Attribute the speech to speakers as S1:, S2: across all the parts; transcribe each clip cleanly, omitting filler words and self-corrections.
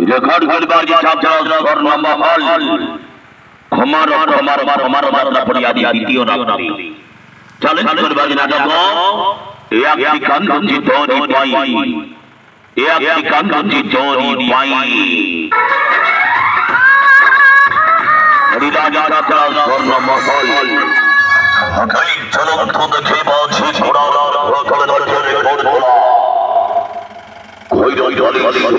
S1: record করবাজি ছাত্র স্বর্ণ মহল ক্ষমার ক্ষমার ক্ষমার যাত্রা ফরিয়াদি দ্বিতীয় রাত্রি চ্যালেঞ্জ করবাজি নাটক একটি কান্দুচি তরি পাই একটি কান্দুচি তরি পাই হরিরাজা ছাত্র স্বর্ণ মহল চলো দেখে বাজি ঘোড়া রেকর্ড করা Hoy hoy hoy hoy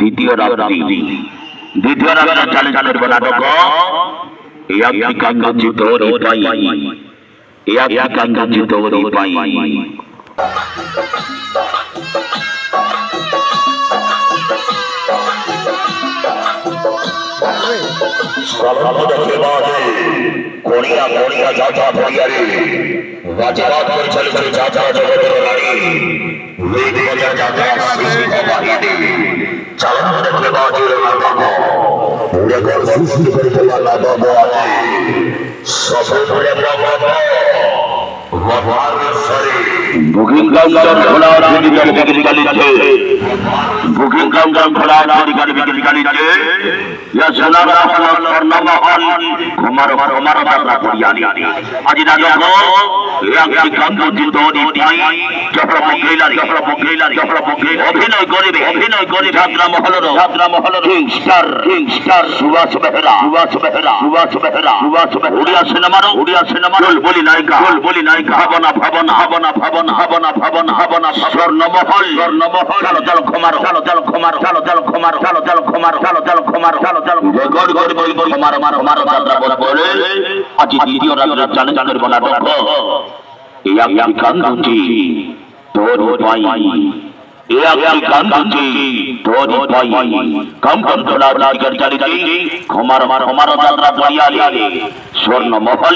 S1: দ্বিতীয় রাত্রি চ্যালেঞ্জ করবো নাটক একটি কান্দুচি তরি পাই একটি কান্দুচি তরি পাই কোনিয়া কোনিয়া যাতা ফরিয়ারে রাজাবাদ করে চলেছে যাতা জগতের রানী বেদ বাজার যাতা সৃষ্টি বাহিনী চালানো দেখে বাজির নাটক রেকর্ড সৃষ্টি করে তোলা নাটক আছে সফল করে বাবা বুকিং কাউন্টার খোলা আছে বিক্রি চালিয়েছে বুকিং কাউন্টার খোলা আছে বিক্রি চালিয়েছে ইয়া সোনারা স্বর্ণ মহল কুমার কুমার যাত্রা ফরিয়াদি আজি নাটক একটি কান্দুচি তরি পাই অভিনয় করিবে যাত্রা মহলের কিং স্টার সুভাষ বেহরা উড়িয়া সিনেমার বলি নায়িকা ভাবনা স্বর্ণ মহল চলো ক্ষমার রেকর্ড করে বলবো ক্ষমার যাত্রা বলে আজি দ্বিতীয় রাত্রে চ্যালেঞ্জ করবো নাটক একটি কান্দুচি তরি পাই একটি কান্দুচি তরি পাই কম খোলা টিকেট চালিয়েছি ক্ষমার যাত্রা ফরিয়াদি স্বর্ণ মহল